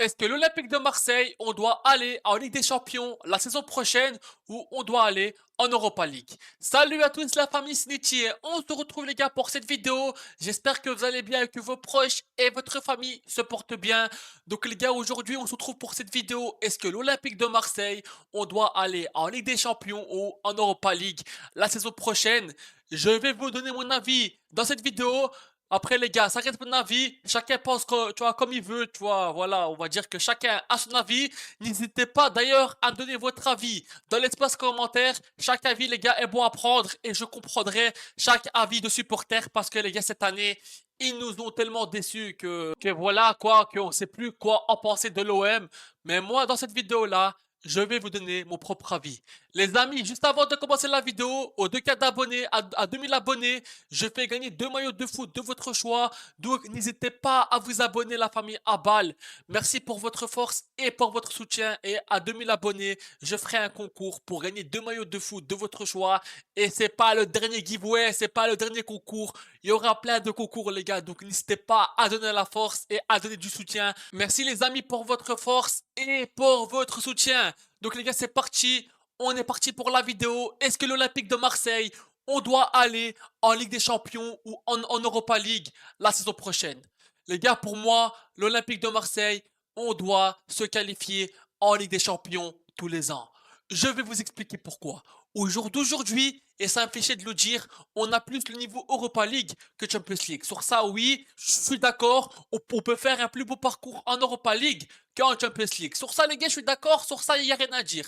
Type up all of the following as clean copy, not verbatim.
Est-ce que l'Olympique de Marseille, on doit aller en Ligue des Champions la saison prochaine ou on doit aller en Europa League? Salut à tous la famille Snitty, on se retrouve les gars pour cette vidéo. J'espère que vous allez bien et que vos proches et votre famille se portent bien. Donc les gars, aujourd'hui on se retrouve pour cette vidéo. Est-ce que l'Olympique de Marseille, on doit aller en Ligue des Champions ou en Europa League la saison prochaine? Je vais vous donner mon avis dans cette vidéo. Après les gars, ça reste mon avis, chacun pense que, tu vois, comme il veut, tu vois, voilà, on va dire que chacun a son avis. N'hésitez pas d'ailleurs à me donner votre avis dans l'espace commentaire. Chaque avis les gars est bon à prendre et je comprendrai chaque avis de supporter parce que les gars cette année, ils nous ont tellement déçus que voilà quoi, qu'on sait plus quoi en penser de l'OM. Mais moi dans cette vidéo là, je vais vous donner mon propre avis. Les amis, juste avant de commencer la vidéo, aux 2K d'abonnés, à 2000 abonnés, je fais gagner 2 maillots de foot de votre choix. Donc n'hésitez pas à vous abonner la famille Abal. Merci pour votre force et pour votre soutien. Et à 2000 abonnés, je ferai un concours pour gagner 2 maillots de foot de votre choix. Et c'est pas le dernier giveaway, c'est pas le dernier concours. Il y aura plein de concours les gars. Donc n'hésitez pas à donner la force et à donner du soutien. Merci les amis pour votre force et pour votre soutien. Donc les gars, c'est parti. On est parti pour la vidéo. Est-ce que l'Olympique de Marseille, on doit aller en Ligue des Champions ou en Europa League la saison prochaine? Les gars, pour moi, l'Olympique de Marseille, on doit se qualifier en Ligue des Champions tous les ans. Je vais vous expliquer pourquoi. Au jour d'aujourd'hui, et ça me fait chier de le dire, on a plus le niveau Europa League que Champions League. Sur ça, oui, je suis d'accord, on peut faire un plus beau parcours en Europa League qu'en Champions League. Sur ça, les gars, je suis d'accord, sur ça, il n'y a rien à dire.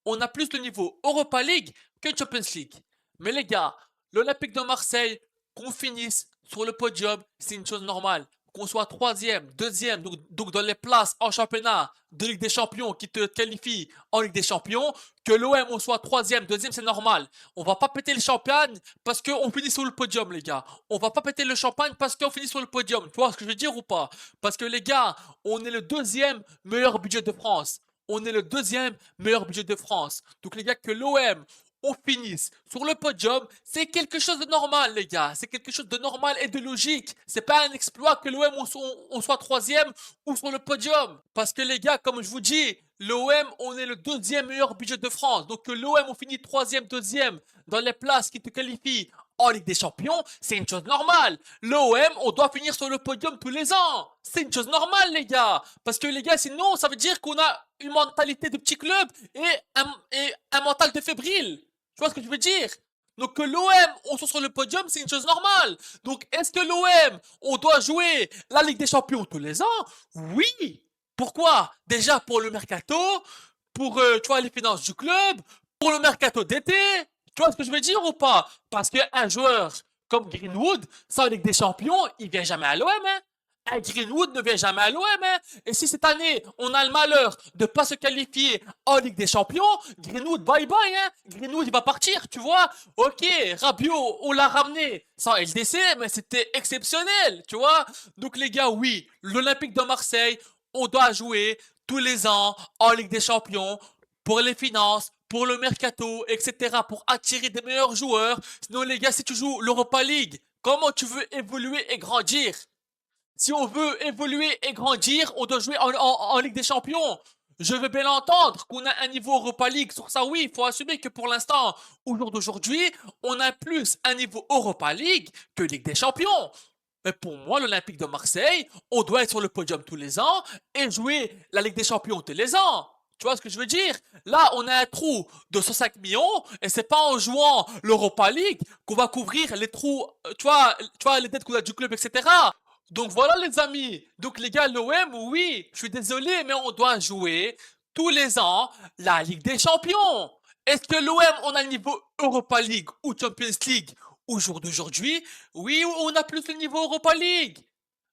On a plus le niveau Europa League que Champions League. Mais les gars, l'Olympique de Marseille, qu'on finisse sur le podium, c'est une chose normale. Qu'on soit troisième, deuxième, donc dans les places en championnat de Ligue des Champions qui te qualifient en Ligue des Champions, que l'OM on soit troisième, deuxième, c'est normal. On va pas péter le champagne parce qu'on finit sur le podium, les gars. On va pas péter le champagne parce qu'on finit sur le podium. Tu vois ce que je veux dire ou pas? Parce que les gars, on est le deuxième meilleur budget de France. On est le deuxième meilleur budget de France. Donc les gars, que l'OM on finisse sur le podium, c'est quelque chose de normal, les gars. C'est quelque chose de normal et de logique. C'est pas un exploit que l'OM on soit troisième ou sur le podium. Parce que les gars, comme je vous dis, l'OM, on est le deuxième meilleur budget de France. Donc que l'OM, on finit troisième, deuxième dans les places qui te qualifient en Ligue des Champions, c'est une chose normale. L'OM, on doit finir sur le podium tous les ans. C'est une chose normale, les gars. Parce que les gars, sinon, ça veut dire qu'on a une mentalité de petit club et un mental de fébrile. Tu vois ce que je veux dire? Donc que l'OM, on soit sur le podium, c'est une chose normale. Donc est-ce que l'OM, on doit jouer la Ligue des Champions tous les ans? Oui. Pourquoi? Déjà pour le mercato, pour tu vois, les finances du club, pour le mercato d'été. Tu vois ce que je veux dire ou pas? Parce qu'un joueur comme Greenwood, sans Ligue des Champions, il vient jamais à l'OM. Hein? Un Greenwood ne vient jamais à l'OM. Hein? Et si cette année, on a le malheur de ne pas se qualifier en Ligue des Champions, Greenwood, bye bye. Hein? Greenwood, il va partir, tu vois. Ok, Rabiot, on l'a ramené sans LDC, mais c'était exceptionnel, tu vois. Donc les gars, oui, l'Olympique de Marseille, on doit jouer tous les ans en Ligue des Champions pour les finances, pour le mercato, etc. pour attirer des meilleurs joueurs. Sinon les gars, si tu joues l'Europa League, comment tu veux évoluer et grandir? Si on veut évoluer et grandir, on doit jouer en Ligue des Champions. Je veux bien l'entendre qu'on a un niveau Europa League. Sur ça, oui, il faut assumer que pour l'instant, au jour d'aujourd'hui, on a plus un niveau Europa League que Ligue des Champions. Mais pour moi, l'Olympique de Marseille, on doit être sur le podium tous les ans et jouer la Ligue des Champions tous les ans. Tu vois ce que je veux dire? Là, on a un trou de 105 millions et c'est pas en jouant l'Europa League qu'on va couvrir les trous, tu vois, les dettes qu'on a du club, etc. Donc voilà les amis. Donc les gars, l'OM, oui, je suis désolé, mais on doit jouer tous les ans la Ligue des Champions. Est-ce que l'OM, on a le niveau Europa League ou Champions League au jour d'aujourd'hui? Oui, on a plus le niveau Europa League.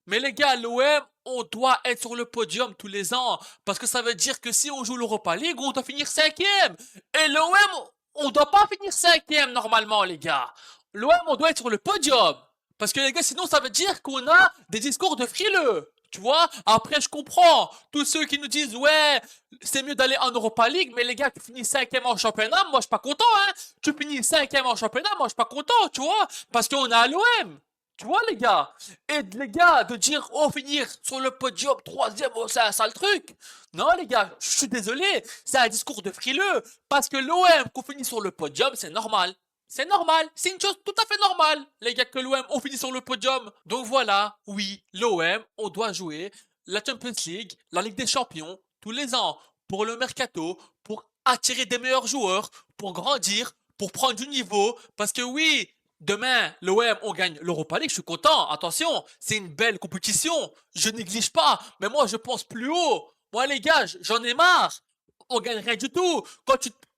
Mais les gars, l'OM, on doit être sur le podium tous les ans. Parce que ça veut dire que si on joue l'Europa League, on doit finir cinquième. Et l'OM, on doit pas finir cinquième normalement, les gars. L'OM, on doit être sur le podium. Parce que les gars, sinon ça veut dire qu'on a des discours de frileux. Tu vois? Après, je comprends. Tous ceux qui nous disent, ouais, c'est mieux d'aller en Europa League, mais les gars, tu finis cinquième en championnat, moi je suis pas content, hein. Tu finis cinquième en championnat, moi je suis pas content, tu vois? Parce qu'on a l'OM. Tu vois, les gars? Et les gars, de dire, oh, finir sur le podium, troisième, oh, c'est un sale truc. Non, les gars, je suis désolé, c'est un discours de frileux. Parce que l'OM, qu'on finit sur le podium, c'est normal. C'est normal, c'est une chose tout à fait normale, les gars, que l'OM, on finit sur le podium. Donc voilà, oui, l'OM, on doit jouer la Champions League, la Ligue des Champions, tous les ans, pour le mercato, pour attirer des meilleurs joueurs, pour grandir, pour prendre du niveau. Parce que oui, demain, l'OM, on gagne l'Europa League, je suis content. Attention, c'est une belle compétition. Je néglige pas. Mais moi, je pense plus haut. Moi, les gars, j'en ai marre. On gagne rien du tout.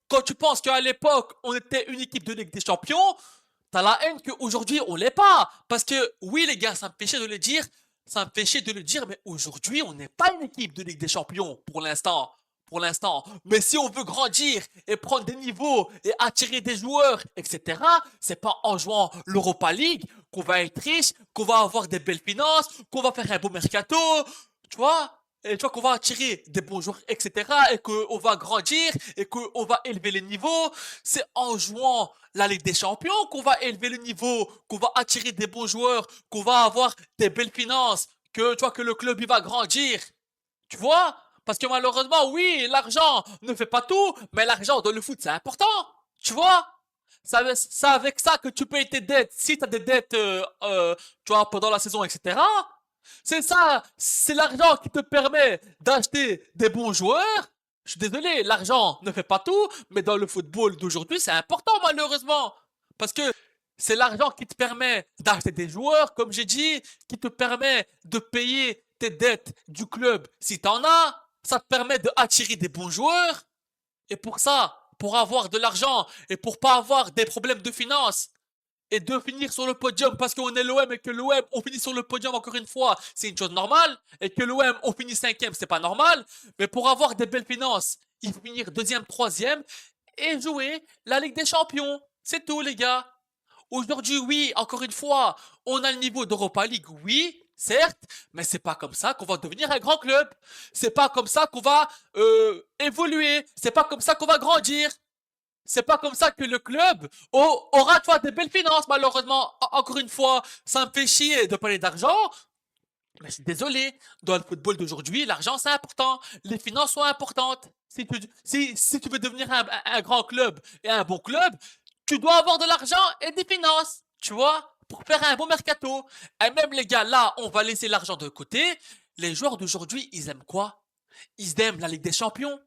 Quand tu penses qu'à l'époque, on était une équipe de Ligue des Champions, t'as la haine qu'aujourd'hui, on l'est pas. Parce que, oui, les gars, ça me fait chier de le dire. Ça me fait chier de le dire, mais aujourd'hui, on n'est pas une équipe de Ligue des Champions, pour l'instant. Pour l'instant. Mais si on veut grandir et prendre des niveaux et attirer des joueurs, etc., c'est pas en jouant l'Europa League qu'on va être riche, qu'on va avoir des belles finances, qu'on va faire un beau mercato, tu vois? Et tu vois qu'on va attirer des bons joueurs, etc., et qu'on va grandir, et qu'on va élever les niveaux. C'est en jouant la Ligue des Champions qu'on va élever le niveau, qu'on va attirer des bons joueurs, qu'on va avoir des belles finances, que tu vois que le club il va grandir. Tu vois? Parce que malheureusement, oui, l'argent ne fait pas tout, mais l'argent dans le foot, c'est important. Tu vois? C'est avec ça que tu payes tes dettes. Si tu as des dettes, tu vois, pendant la saison, etc. C'est ça, c'est l'argent qui te permet d'acheter des bons joueurs. Je suis désolé, l'argent ne fait pas tout, mais dans le football d'aujourd'hui, c'est important malheureusement. Parce que c'est l'argent qui te permet d'acheter des joueurs, comme j'ai dit, qui te permet de payer tes dettes du club si t'en as. Ça te permet d'attirer des bons joueurs. Et pour ça, pour avoir de l'argent et pour pas avoir des problèmes de finances, et de finir sur le podium parce qu'on est l'OM et que l'OM on finit sur le podium encore une fois, c'est une chose normale, et que l'OM on finit cinquième, c'est pas normal, mais pour avoir des belles finances, il faut finir deuxième, troisième et jouer la Ligue des Champions. C'est tout les gars. Aujourd'hui, oui, encore une fois, on a le niveau d'Europa League, oui, certes, mais c'est pas comme ça qu'on va devenir un grand club. C'est pas comme ça qu'on va évoluer. C'est pas comme ça qu'on va grandir. C'est pas comme ça que le club aura, toi, des belles finances, malheureusement. Encore une fois, ça me fait chier de parler d'argent, mais je suis désolé. Dans le football d'aujourd'hui, l'argent, c'est important. Les finances sont importantes. Si tu veux devenir un grand club et un bon club, tu dois avoir de l'argent et des finances, tu vois, pour faire un bon mercato. Et même les gars, là, on va laisser l'argent de côté. Les joueurs d'aujourd'hui, ils aiment quoi? Ils aiment la Ligue des Champions.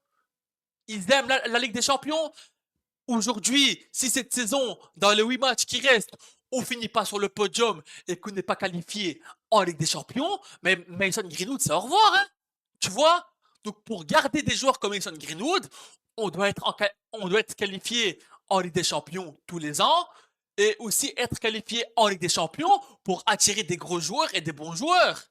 Ils aiment la Ligue des Champions. Aujourd'hui, si cette saison, dans les 8 matchs qui restent, on finit pas sur le podium et qu'on n'est pas qualifié en Ligue des Champions, mais Mason Greenwood, c'est au revoir, hein. Tu vois? Donc, pour garder des joueurs comme Mason Greenwood, on doit être qualifié en Ligue des Champions tous les ans et aussi être qualifié en Ligue des Champions pour attirer des gros joueurs et des bons joueurs.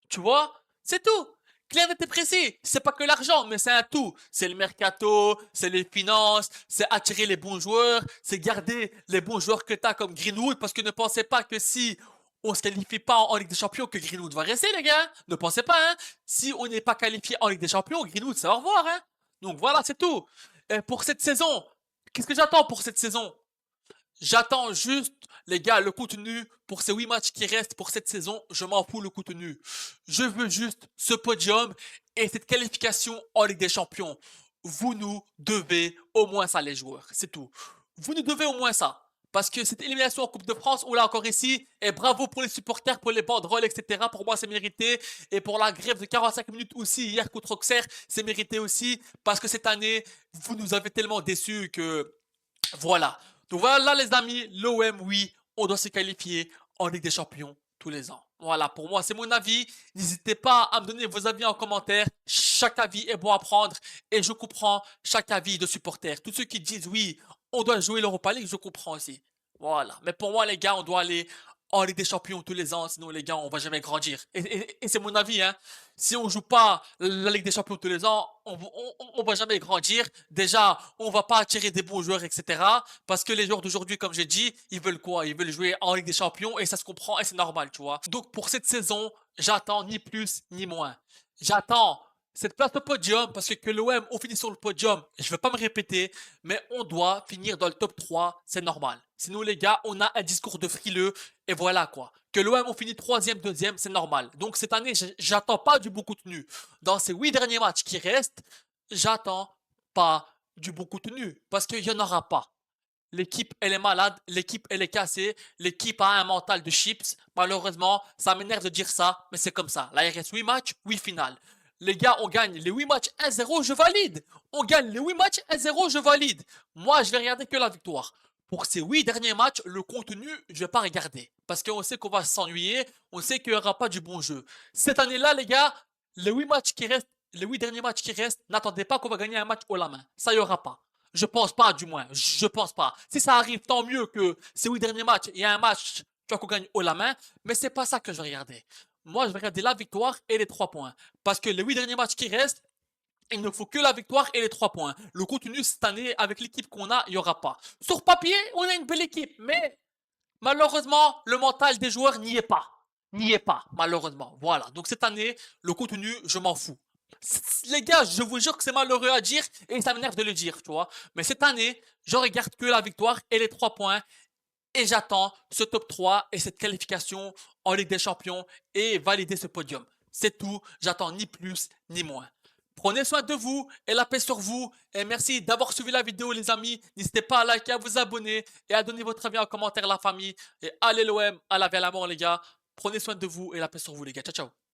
Tu vois? C'est tout. Clair et précis, c'est pas que l'argent, mais c'est un tout. C'est le mercato, c'est les finances, c'est attirer les bons joueurs, c'est garder les bons joueurs que t'as comme Greenwood, parce que ne pensez pas que si on se qualifie pas en Ligue des Champions, que Greenwood va rester, les gars. Ne pensez pas, hein. Si on n'est pas qualifié en Ligue des Champions, Greenwood, c'est au revoir, hein. Donc voilà, c'est tout. Et pour cette saison, qu'est-ce que j'attends pour cette saison? J'attends juste, les gars, le contenu pour ces 8 matchs qui restent pour cette saison. Je m'en fous le contenu. Je veux juste ce podium et cette qualification en Ligue des Champions. Vous nous devez au moins ça, les joueurs. C'est tout. Vous nous devez au moins ça. Parce que cette élimination en Coupe de France, on l'a encore ici. Et bravo pour les supporters, pour les banderoles, etc. Pour moi, c'est mérité. Et pour la grève de 45 minutes aussi, hier contre Auxerre, c'est mérité aussi. Parce que cette année, vous nous avez tellement déçus que voilà. Donc voilà les amis, l'OM, oui, on doit se qualifier en Ligue des Champions tous les ans. Voilà, pour moi, c'est mon avis. N'hésitez pas à me donner vos avis en commentaire. Chaque avis est bon à prendre et je comprends chaque avis de supporters. Tous ceux qui disent oui, on doit jouer l'Europa League, je comprends aussi. Voilà. Mais pour moi, les gars, on doit aller en Ligue des Champions tous les ans, sinon les gars, on va jamais grandir. Et c'est mon avis, hein. Si on joue pas la Ligue des Champions tous les ans, on va jamais grandir. Déjà, on va pas attirer des bons joueurs, etc. Parce que les joueurs d'aujourd'hui, comme j'ai dit, ils veulent quoi? Ils veulent jouer en Ligue des Champions et ça se comprend et c'est normal, tu vois. Donc pour cette saison, j'attends ni plus ni moins. J'attends cette place au podium, parce que l'OM, on finit sur le podium, je ne vais pas me répéter, mais on doit finir dans le top 3, c'est normal. Sinon, les gars, on a un discours de frileux, et voilà quoi. Que l'OM, on finit troisième, deuxième, c'est normal. Donc cette année, j'attends pas du bon contenu. Dans ces 8 derniers matchs qui restent, j'attends pas du bon contenu, parce qu'il n'y en aura pas. L'équipe, elle est malade, l'équipe, elle est cassée, l'équipe a un mental de chips. Malheureusement, ça m'énerve de dire ça, mais c'est comme ça. Là, il reste 8 matchs, 8 finales. Les gars, on gagne les 8 matchs 1-0, je valide. On gagne les 8 matchs 1-0, je valide. Moi, je vais regarder que la victoire. Pour ces 8 derniers matchs, le contenu, je vais pas regarder. Parce qu'on sait qu'on va s'ennuyer, on sait qu'il n'y aura pas du bon jeu. Cette année-là, les gars, les 8 matchs qui restent, les 8 derniers matchs qui restent, n'attendez pas qu'on va gagner un match haut la main. Ça, il n'y aura pas. Je pense pas, du moins. Je pense pas. Si ça arrive, tant mieux que ces 8 derniers matchs, il y a un match, tu vois, qu'on gagne haut la main, mais c'est pas ça que je vais regarder. Moi, je vais regarder la victoire et les 3 points. Parce que les 8 derniers matchs qui restent, il ne faut que la victoire et les 3 points. Le contenu cette année, avec l'équipe qu'on a, il n'y aura pas. Sur papier, on a une belle équipe, mais malheureusement, le mental des joueurs n'y est pas. N'y est pas, malheureusement. Voilà. Donc cette année, le contenu, je m'en fous. Les gars, je vous jure que c'est malheureux à dire et ça m'énerve de le dire, tu vois. Mais cette année, je regarde que la victoire et les 3 points et j'attends ce top 3 et cette qualification en Ligue des Champions et valider ce podium. C'est tout, j'attends ni plus ni moins. Prenez soin de vous et la paix sur vous. Et merci d'avoir suivi la vidéo, les amis. N'hésitez pas à liker, à vous abonner et à donner votre avis en commentaire, la famille. Et allez l'OM, à la vie à la mort, les gars. Prenez soin de vous et la paix sur vous, les gars. Ciao, ciao.